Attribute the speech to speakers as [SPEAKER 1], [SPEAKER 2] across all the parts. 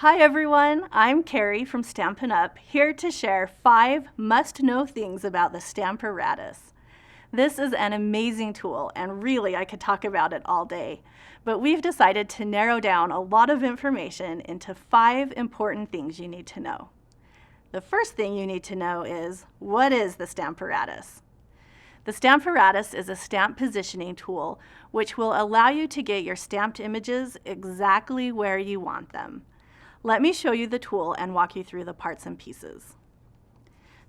[SPEAKER 1] Hi everyone, I'm Carrie from Stampin' Up, here to share 5 must-know things about the Stamparatus. This is an amazing tool, and really I could talk about it all day, but we've decided to narrow down a lot of information into 5 important things you need to know. The first thing you need to know is, what is the Stamparatus? The Stamparatus is a stamp positioning tool which will allow you to get your stamped images exactly where you want them. Let me show you the tool and walk you through the parts and pieces.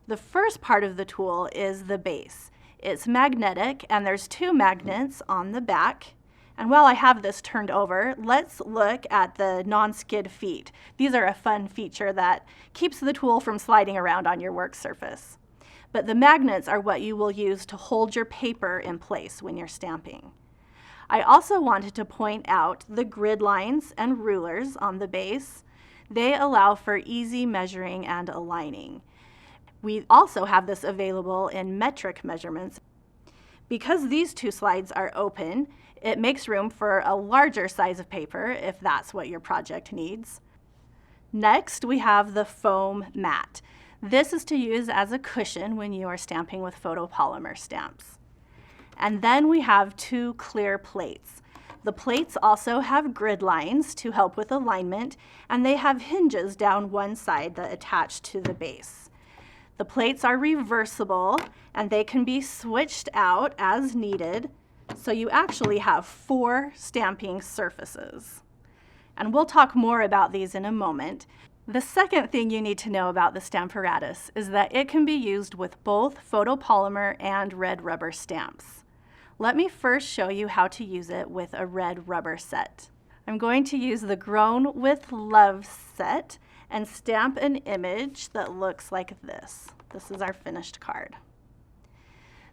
[SPEAKER 1] The first part of the tool is the base. It's magnetic and there's 2 magnets on the back. And while I have this turned over, let's look at the non-skid feet. These are a fun feature that keeps the tool from sliding around on your work surface. But the magnets are what you will use to hold your paper in place when you're stamping. I also wanted to point out the grid lines and rulers on the base. They allow for easy measuring and aligning. We also have this available in metric measurements. Because these 2 slides are open, it makes room for a larger size of paper if that's what your project needs. Next, we have the foam mat. This is to use as a cushion when you are stamping with photopolymer stamps. And then we have 2 clear plates. The plates also have grid lines to help with alignment, and they have hinges down one side that attach to the base. The plates are reversible and they can be switched out as needed, so you actually have 4 stamping surfaces. And we'll talk more about these in a moment. The second thing you need to know about the Stamparatus is that it can be used with both photopolymer and red rubber stamps. Let me first show you how to use it with a red rubber set. I'm going to use the Grown with Love set and stamp an image that looks like this. This is our finished card.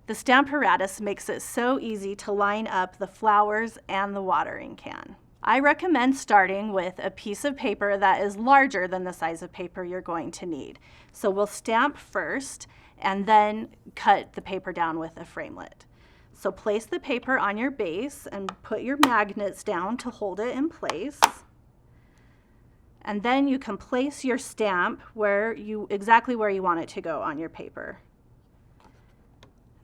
[SPEAKER 1] The Stamparatus makes it so easy to line up the flowers and the watering can. I recommend starting with a piece of paper that is larger than the size of paper you're going to need. So we'll stamp first and then cut the paper down with a framelit. So place the paper on your base and put your magnets down to hold it in place. And then you can place your stamp exactly where you want it to go on your paper.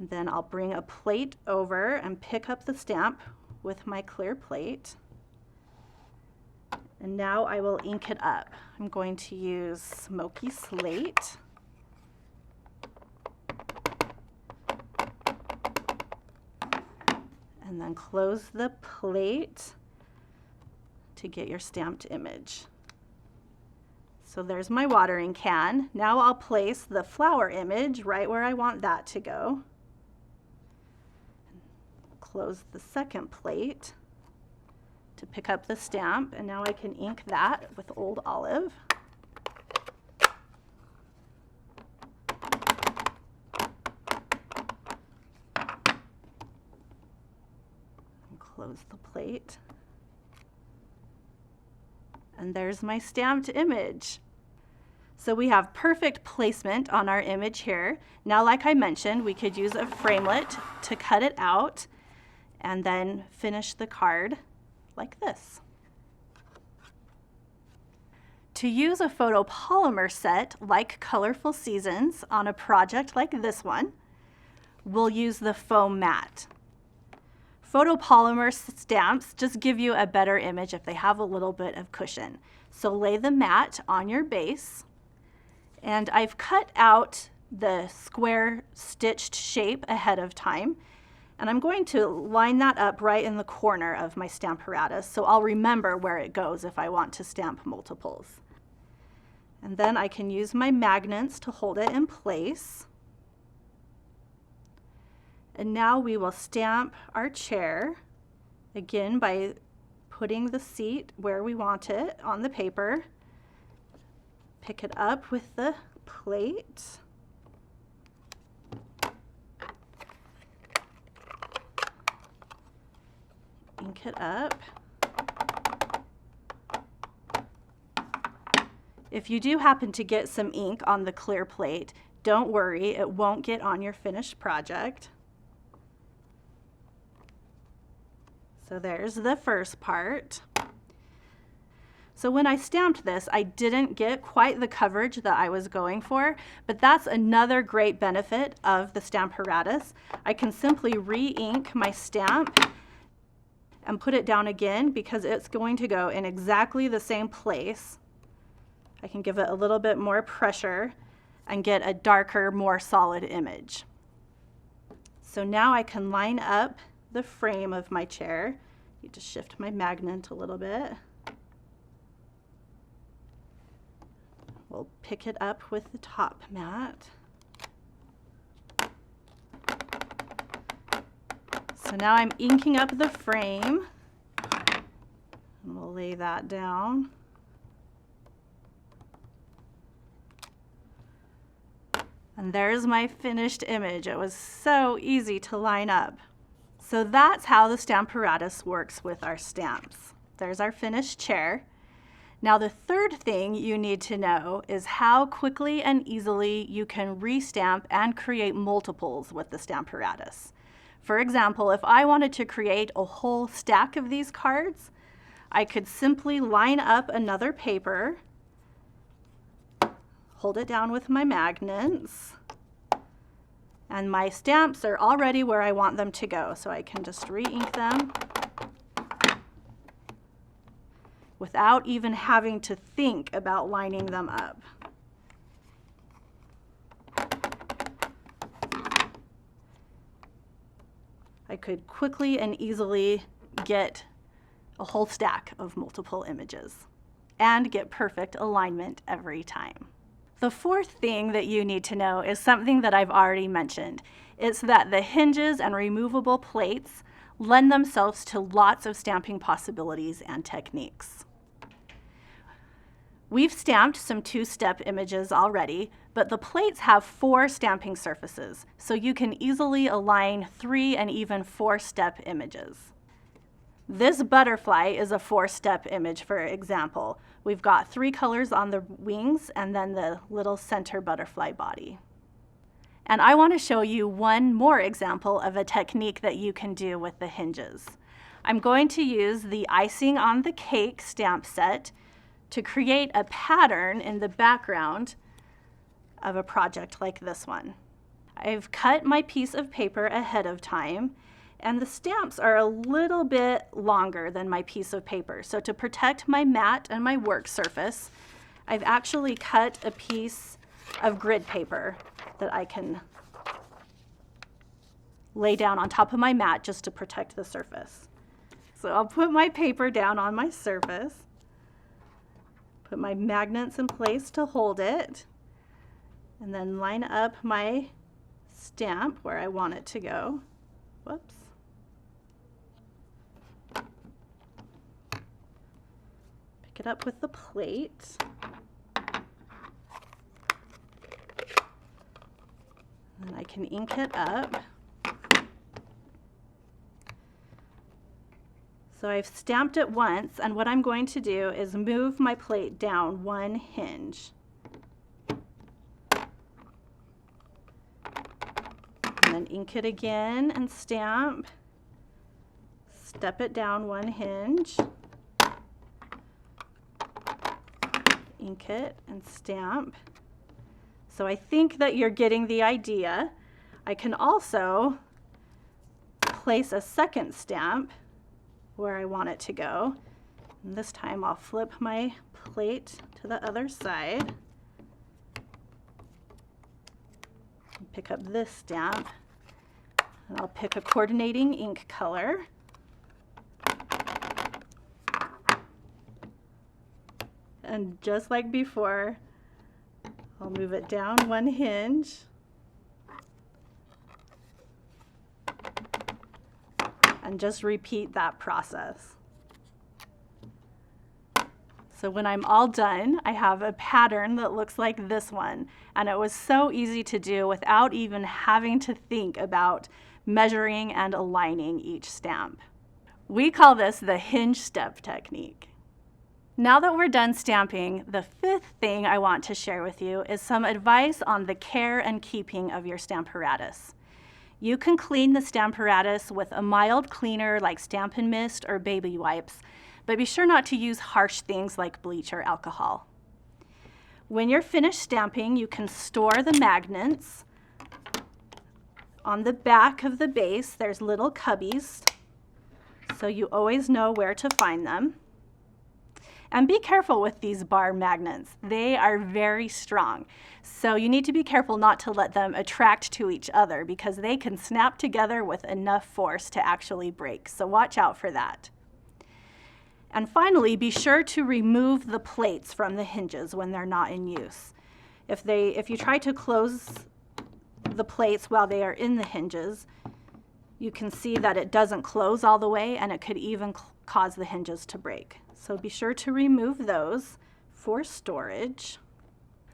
[SPEAKER 1] And then I'll bring a plate over and pick up the stamp with my clear plate. And now I will ink it up. I'm going to use Smoky Slate. And then close the plate to get your stamped image. So there's my watering can. Now I'll place the flower image right where I want that to go. Close the second plate to pick up the stamp, and now I can ink that with Old Olive. Close the plate. And there's my stamped image. So we have perfect placement on our image here. Now, like I mentioned, we could use a framelit to cut it out and then finish the card like this. To use a photopolymer set like Colorful Seasons on a project like this one, we'll use the foam mat. Photopolymer stamps just give you a better image if they have a little bit of cushion. So lay the mat on your base, and I've cut out the square stitched shape ahead of time, and I'm going to line that up right in the corner of my Stamparatus so I'll remember where it goes if I want to stamp multiples. And then I can use my magnets to hold it in place. And now we will stamp our chair, again by putting the seat where we want it on the paper. Pick it up with the plate. Ink it up. If you do happen to get some ink on the clear plate, don't worry, it won't get on your finished project. So there's the first part. So when I stamped this, I didn't get quite the coverage that I was going for, but that's another great benefit of the Stamparatus. I can simply re-ink my stamp and put it down again because it's going to go in exactly the same place. I can give it a little bit more pressure and get a darker, more solid image. So now I can line up the frame of my chair. I need to shift my magnet a little bit. We'll pick it up with the top mat. So now I'm inking up the frame. And we'll lay that down. And there's my finished image. It was so easy to line up. So that's how the Stamparatus works with our stamps. There's our finished chair. Now the third thing you need to know is how quickly and easily you can restamp and create multiples with the Stamparatus. For example, if I wanted to create a whole stack of these cards, I could simply line up another paper, hold it down with my magnets, and my stamps are already where I want them to go, so I can just re-ink them without even having to think about lining them up. I could quickly and easily get a whole stack of multiple images and get perfect alignment every time. The fourth thing that you need to know is something that I've already mentioned. It's that the hinges and removable plates lend themselves to lots of stamping possibilities and techniques. We've stamped some two-step images already, but the plates have 4 stamping surfaces, so you can easily align 3 and even 4-step images. This butterfly is a 4-step image, for example. We've got 3 colors on the wings and then the little center butterfly body. And I want to show you one more example of a technique that you can do with the hinges. I'm going to use the icing on the cake stamp set to create a pattern in the background of a project like this one. I've cut my piece of paper ahead of time, and the stamps are a little bit longer than my piece of paper. So to protect my mat and my work surface, I've actually cut a piece of grid paper that I can lay down on top of my mat just to protect the surface. So I'll put my paper down on my surface, put my magnets in place to hold it, and then line up my stamp where I want it to go. Whoops. Pick it up with the plate. And I can ink it up. So I've stamped it once, and what I'm going to do is move my plate down 1 hinge. And then ink it again and stamp. Step it down 1 hinge. Ink it and stamp. So I think that you're getting the idea. I can also place a second stamp where I want it to go. And this time I'll flip my plate to the other side. Pick up this stamp, and I'll pick a coordinating ink color. And just like before, I'll move it down 1 hinge. And just repeat that process. So when I'm all done, I have a pattern that looks like this one. And it was so easy to do without even having to think about measuring and aligning each stamp. We call this the hinge step technique. Now that we're done stamping, the 5th thing I want to share with you is some advice on the care and keeping of your Stamparatus. You can clean the Stamparatus with a mild cleaner like Stampin' Mist or baby wipes, but be sure not to use harsh things like bleach or alcohol. When you're finished stamping, you can store the magnets. On the back of the base, there's little cubbies, so you always know where to find them. And be careful with these bar magnets. They are very strong, so you need to be careful not to let them attract to each other because they can snap together with enough force to actually break, so watch out for that. And finally, be sure to remove the plates from the hinges when they're not in use. If you try to close the plates while they are in the hinges, you can see that it doesn't close all the way, and it could even cause the hinges to break. So be sure to remove those for storage.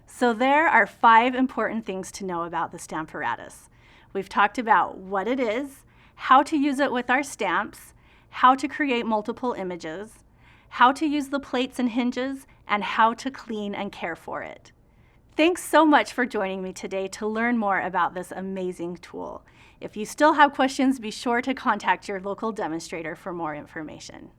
[SPEAKER 1] So there are 5 important things to know about the Stamparatus. We've talked about what it is, how to use it with our stamps, how to create multiple images, how to use the plates and hinges, and how to clean and care for it. Thanks so much for joining me today to learn more about this amazing tool. If you still have questions, be sure to contact your local demonstrator for more information.